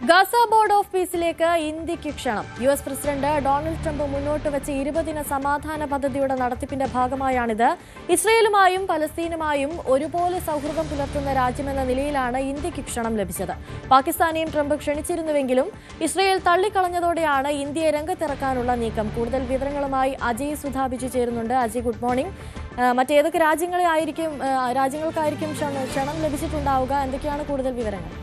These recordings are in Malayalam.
ഗാസ ബോർഡ് ഓഫ് പീസിലേക്ക് ഇന്ത്യക്ക് ക്ഷണം. US പ്രസിഡന്റ് ഡൊണാൾഡ് ട്രംപ് മുന്നോട്ട് വെച്ച 20-ദിന സമാധാന പദ്ധതിയുടെ നടത്തിപ്പിന്റെ ഭാഗമായാണിത്. ഇസ്രയേലുമായും പലസ്തീനുമായും ഒരുപോലെ സൗഹൃദം പുലർത്തുന്ന രാജ്യമെന്ന നിലയിലാണ് ഇന്ത്യക്ക് ക്ഷണം ലഭിച്ചത്. പാകിസ്ഥാനെയും ട്രംപ് ക്ഷണിച്ചിരുന്നുവെങ്കിലും ഇസ്രയേൽ തള്ളിക്കളഞ്ഞതോടെയാണ് ഇന്ത്യയെ രംഗത്തിറക്കാനുള്ള നീക്കം. കൂടുതൽ വിവരങ്ങളുമായി അജയ് സുധാബിജു ചേരുന്നുണ്ട്. Ajay, good morning. മറ്റേതൊക്കെ രാജ്യങ്ങൾക്കായിരിക്കും ക്ഷണം ലഭിച്ചിട്ടുണ്ടാവുക? എന്തൊക്കെയാണ് കൂടുതൽ വിവരങ്ങൾ?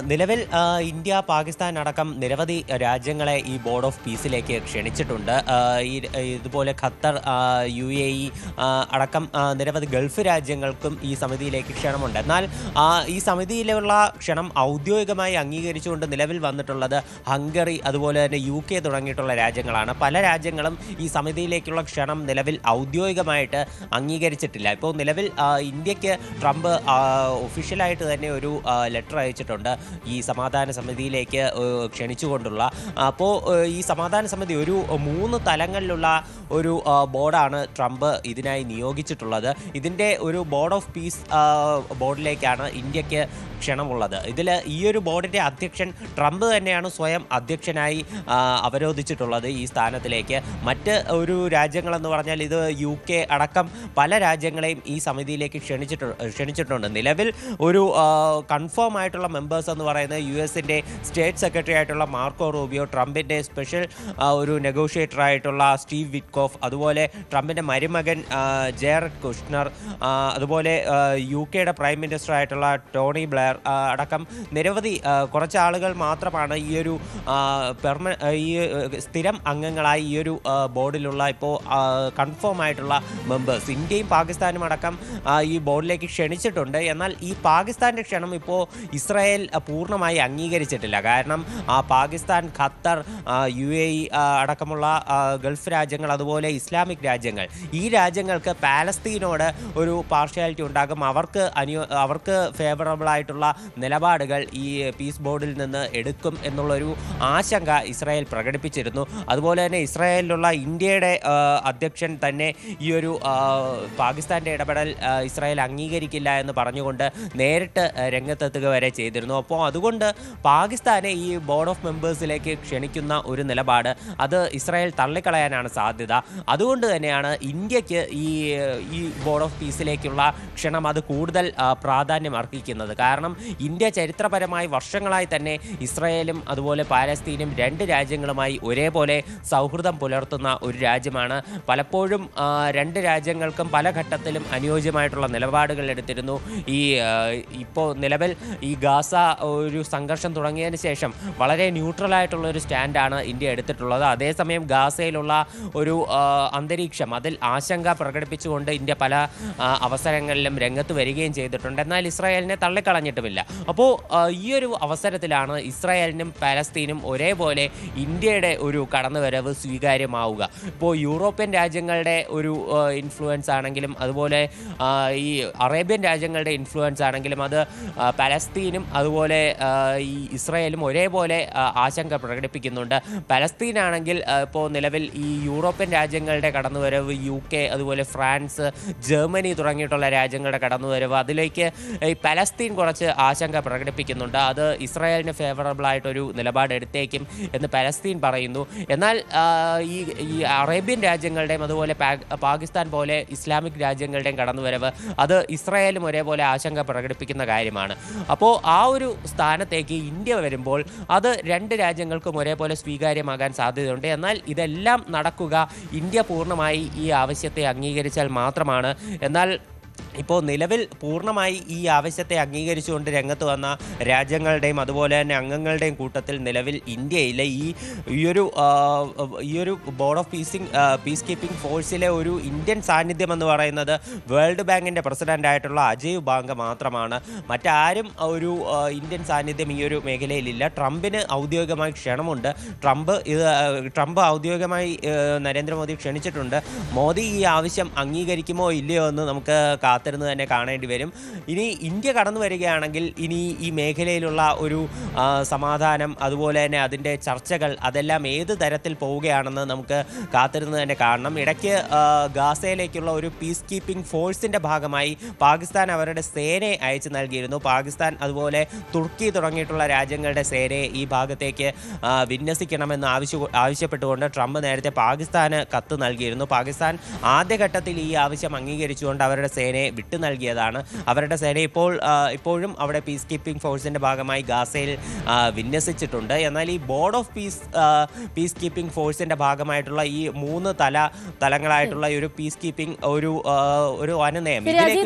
നിലവിൽ ഇന്ത്യ, പാകിസ്ഥാൻ അടക്കം നിരവധി രാജ്യങ്ങളെ ഈ ബോർഡ് ഓഫ് പീസിലേക്ക് ക്ഷണിച്ചിട്ടുണ്ട്. ഇതുപോലെ ഖത്തർ, UAE അടക്കം നിരവധി ഗൾഫ് രാജ്യങ്ങൾക്കും ഈ സമിതിയിലേക്ക് ക്ഷണമുണ്ട്. എന്നാൽ ഈ സമിതിയിലുള്ള ക്ഷണം ഔദ്യോഗികമായി അംഗീകരിച്ചുകൊണ്ട് നിലവിൽ വന്നിട്ടുള്ളത് ഹംഗറി, അതുപോലെ തന്നെ UK തുടങ്ങിയിട്ടുള്ള രാജ്യങ്ങളാണ്. പല രാജ്യങ്ങളും ഈ സമിതിയിലേക്കുള്ള ക്ഷണം നിലവിൽ ഔദ്യോഗികമായിട്ട് അംഗീകരിച്ചിട്ടില്ല. ഇപ്പോൾ നിലവിൽ ഇന്ത്യക്ക് ട്രംപ് ഒഫീഷ്യലായിട്ട് തന്നെ ഒരു ലെറ്റർ അയച്ചിട്ടുണ്ട് ഈ സമാധാന സമിതിയിലേക്ക് ക്ഷണിച്ചുകൊണ്ടുള്ള. അപ്പോൾ ഈ സമാധാന സമിതി ഒരു 3 തലങ്ങളിലുള്ള ഒരു ബോർഡാണ് ട്രംപ് ഇതിനായി നിയോഗിച്ചിട്ടുള്ളത്. ഇതിൻ്റെ ഒരു ബോർഡ് ഓഫ് പീസ് ബോർഡിലേക്കാണ് ഇന്ത്യക്ക് ക്ഷണമുള്ളത്. ഇതിൽ ഈ ഒരു ബോർഡിൻ്റെ അധ്യക്ഷൻ ട്രംപ് തന്നെയാണ് സ്വയം അധ്യക്ഷനായി അവരോധിച്ചിട്ടുള്ളത് ഈ സ്ഥാനത്തിലേക്ക്. മറ്റ് ഒരു രാജ്യങ്ങളെന്ന് പറഞ്ഞാൽ ഇത് UK അടക്കം പല രാജ്യങ്ങളെയും ഈ സമിതിയിലേക്ക് ക്ഷണിച്ചിട്ടുണ്ട്. നിലവിൽ ഒരു കൺഫേം ആയിട്ടുള്ള മെമ്പേഴ്സ് എന്ന് പറയുന്നത് US-ൻ്റെ സ്റ്റേറ്റ് സെക്രട്ടറി ആയിട്ടുള്ള മാർക്കോ റൂബിയോ, ട്രംപിൻ്റെ സ്പെഷ്യൽ ഒരു നെഗോഷിയേറ്റർ ആയിട്ടുള്ള സ്റ്റീവ് വിറ്റ്കോഫ്, അതുപോലെ ട്രംപിൻ്റെ മരുമകൻ ജെറഡ് കുഷ്നർ, അതുപോലെ UK-യുടെ പ്രൈം മിനിസ്റ്റർ ആയിട്ടുള്ള ടോണി ബ്ലെയർ അടക്കം നിരവധി കുറച്ച് ആളുകൾ മാത്രമാണ് ഈ ഒരു ഈ സ്ഥിരം അംഗങ്ങളായി ഈ ഒരു ബോർഡിലുള്ള ഇപ്പോൾ കൺഫേം ആയിട്ടുള്ള മെമ്പേഴ്സ്. ഇന്ത്യയും പാകിസ്ഥാനും അടക്കം ഈ ബോർഡിലേക്ക് ക്ഷണിച്ചിട്ടുണ്ട്. എന്നാൽ ഈ പാകിസ്ഥാൻ്റെ ക്ഷണം ഇപ്പോൾ ഇസ്രായേൽ പൂർണ്ണമായി അംഗീകരിച്ചിട്ടില്ല. കാരണം പാകിസ്ഥാൻ, ഖത്തർ, UAE അടക്കമുള്ള ഗൾഫ് രാജ്യങ്ങൾ, അതുപോലെ ഇസ്ലാമിക് രാജ്യങ്ങൾ, ഈ രാജ്യങ്ങൾക്ക് പാലസ്തീനോട് ഒരു പാർഷ്യാലിറ്റി ഉണ്ടാകും. അവർക്ക് ഫേവറബിൾ ആയിട്ടുള്ള നിലപാടുകൾ ഈ പീസ് ബോർഡിൽ നിന്ന് എടുക്കും എന്നുള്ളൊരു ആശങ്ക ഇസ്രായേൽ പ്രകടിപ്പിച്ചിരുന്നു. അതുപോലെ തന്നെ ഇസ്രായേലിലുള്ള ഇന്ത്യയുടെ അധ്യക്ഷൻ തന്നെ ഈ ഒരു പാകിസ്ഥാൻ്റെ ഇടപെടൽ ഇസ്രായേൽ അംഗീകരിക്കില്ല എന്ന് പറഞ്ഞുകൊണ്ട് നേരിട്ട് രംഗത്തെത്തുക വരെ ചെയ്തിരുന്നു. അപ്പോൾ അതുകൊണ്ട് പാകിസ്ഥാനെ ഈ ബോർഡ് ഓഫ് മെമ്പേഴ്സിലേക്ക് ക്ഷണിക്കുന്ന ഒരു നിലപാട് അത് ഇസ്രായേൽ തള്ളിക്കളയാനാണ് സാധ്യത. അതുകൊണ്ട് തന്നെയാണ് ഇന്ത്യക്ക് ഈ ബോർഡ് ഓഫ് പീസിലേക്കുള്ള ക്ഷണം അത് കൂടുതൽ പ്രാധാന്യം അർഹിക്കുന്നത്. കാരണം ഇന്ത്യ ചരിത്രപരമായി വർഷങ്ങളായി തന്നെ ഇസ്രായേലും അതുപോലെ പാലസ്തീനും രണ്ട് രാജ്യങ്ങളുമായി ഒരേപോലെ സൗഹൃദം പുലർത്തുന്ന ഒരു രാജ്യമാണ്. പലപ്പോഴും രണ്ട് രാജ്യങ്ങൾക്കും പല ഘട്ടത്തിലും അനുയോജ്യമായിട്ടുള്ള നിലപാടുകൾ എടുത്തിരുന്നു. ഇപ്പോൾ നിലവിൽ ഈ ഗാസ ഒരു സംഘർഷം തുടങ്ങിയതിന് ശേഷം വളരെ ന്യൂട്രലായിട്ടുള്ള ഒരു സ്റ്റാൻഡാണ് ഇന്ത്യ എടുത്തിട്ടുള്ളത്. അതേസമയം ഗാസയിലുള്ള ഒരു അന്തരീക്ഷം അതിൽ ആശങ്ക പ്രകടിപ്പിച്ചുകൊണ്ട് ഇന്ത്യ പല അവസരങ്ങളിലും രംഗത്ത് വരികയും ചെയ്തിട്ടുണ്ട്. എന്നാൽ ഇസ്രായേലിനെ തള്ളിക്കളഞ്ഞിട്ടുമില്ല. അപ്പോൾ ഈ ഒരു അവസരത്തിലാണ് ഇസ്രായേലിനും പാലസ്തീനും ഒരേപോലെ ഇന്ത്യയുടെ ഒരു കടന്നുവരവ് സ്വീകാര്യമാവുക. ഇപ്പോൾ യൂറോപ്യൻ രാജ്യങ്ങളുടെ ഒരു ഇൻഫ്ലുവൻസ് ആണെങ്കിലും അതുപോലെ ഈ അറേബ്യൻ രാജ്യങ്ങളുടെ ഇൻഫ്ലുവൻസ് ആണെങ്കിലും അത് പലസ്തീനും അതുപോലെ ഈ ഇസ്രായേലും ഒരേപോലെ ആശങ്ക പ്രകടിപ്പിക്കുന്നുണ്ട്. പലസ്തീനാണെങ്കിൽ ഇപ്പോൾ നിലവിൽ ഈ യൂറോപ്യൻ രാജ്യങ്ങളുടെ കടന്നുവരവ്, UK അതുപോലെ ഫ്രാൻസ്, ജർമ്മനി തുടങ്ങിയിട്ടുള്ള രാജ്യങ്ങളുടെ കടന്നുവരവ്, അതിലേക്ക് ഈ പലസ്തീൻ കുറച്ച് ആശങ്ക പ്രകടിപ്പിക്കുന്നുണ്ട്. അത് ഇസ്രായേലിന് ഫേവറബിൾ ആയിട്ടൊരു നിലപാട് എടുത്തേക്കും എന്ന് പലസ്തീൻ പറയുന്നു. എന്നാൽ ഈ അറേബ്യൻ രാജ്യങ്ങളുടെയും അതുപോലെ പാകിസ്ഥാൻ പോലെ ഇസ്ലാമിക് രാജ്യങ്ങളുടെയും കടന്നുവരവ് അത് ഇസ്രായേലും ഒരേപോലെ ആശങ്ക പ്രകടിപ്പിക്കുന്ന കാര്യമാണ്. അപ്പോൾ ആ ഒരു സ്ഥാനത്തേക്ക് ഇന്ത്യ വരുമ്പോൾ അത് രണ്ട് രാജ്യങ്ങൾക്കും ഒരേപോലെ സ്വീകാര്യമാകാൻ സാധ്യതയുണ്ട്. എന്നാൽ ഇതെല്ലാം നടക്കുക ഇന്ത്യ പൂർണ്ണമായി ഈ ആവശ്യത്തെ അംഗീകരിച്ചാൽ മാത്രമാണ്. എന്നാൽ ഇപ്പോൾ നിലവിൽ പൂർണ്ണമായി ഈ ആവശ്യത്തെ അംഗീകരിച്ചുകൊണ്ട് രംഗത്ത് വന്ന രാജ്യങ്ങളുടെയും അതുപോലെ തന്നെ അംഗങ്ങളുടെയും കൂട്ടത്തിൽ നിലവിൽ ഇന്ത്യയിലെ ഈ ഒരു ബോർഡ് ഓഫ് പീസ് കീപ്പിംഗ് ഫോഴ്സിലെ ഒരു ഇന്ത്യൻ സാന്നിധ്യം എന്ന് പറയുന്നത് വേൾഡ് ബാങ്കിൻ്റെ പ്രസിഡൻ്റായിട്ടുള്ള അജയ് ബാങ്ക മാത്രമാണ്. മറ്റാരും ഒരു ഇന്ത്യൻ സാന്നിധ്യം ഈ ഒരു മേഖലയിലില്ല. ട്രംപിന് ഔദ്യോഗികമായി ക്ഷണമുണ്ട്. ട്രംപ് ഔദ്യോഗികമായി നരേന്ദ്രമോദി ക്ഷണിച്ചിട്ടുണ്ട്. മോദി ഈ ആവശ്യം അംഗീകരിക്കുമോ ഇല്ലയോ എന്ന് നമുക്ക് കാത്തിരുന്ന് തന്നെ കാണേണ്ടി വരും. ഇനി ഇന്ത്യ കടന്നു വരികയാണെങ്കിൽ ഇനി ഈ മേഖലയിലുള്ള ഒരു സമാധാനം, അതുപോലെ തന്നെ അതിൻ്റെ ചർച്ചകൾ, അതെല്ലാം ഏത് തരത്തിൽ പോവുകയാണെന്ന് നമുക്ക് കാത്തിരുന്ന് തന്നെ കാണണം. ഇടയ്ക്ക് ഗാസയിലേക്കുള്ള ഒരു പീസ് കീപ്പിംഗ് ഫോഴ്സിൻ്റെ ഭാഗമായി പാകിസ്ഥാൻ അവരുടെ സേനയെ അയച്ചു നൽകിയിരുന്നു. പാകിസ്ഥാൻ അതുപോലെ തുർക്കി തുടങ്ങിയിട്ടുള്ള രാജ്യങ്ങളുടെ സേനയെ ഈ ഭാഗത്തേക്ക് വിന്യസിക്കണമെന്ന് ആവശ്യപ്പെട്ടുകൊണ്ട് ട്രംപ് നേരത്തെ പാകിസ്ഥാന് കത്ത് നൽകിയിരുന്നു. പാകിസ്ഥാൻ ആദ്യഘട്ടത്തിൽ ഈ ആവശ്യം അംഗീകരിച്ചുകൊണ്ട് അവരുടെ സേനയെ വിട്ടു നൽകിയതാണ്. അവരുടെ സേന ഇപ്പോഴും അവിടെ പീസ് കീപ്പിംഗ് ഫോഴ്സിൻ്റെ ഭാഗമായി ഗാസയിൽ വിന്യസിച്ചിട്ടുണ്ട്. എന്നാൽ ഈ ബോർഡ് ഓഫ് പീസ് കീപ്പിംഗ് ഫോഴ്സിൻ്റെ ഭാഗമായിട്ടുള്ള ഈ 3 തലങ്ങളായിട്ടുള്ള ഒരു പീസ് കീപ്പിംഗ് ഒരു അനുനയം ഇതിലേക്ക്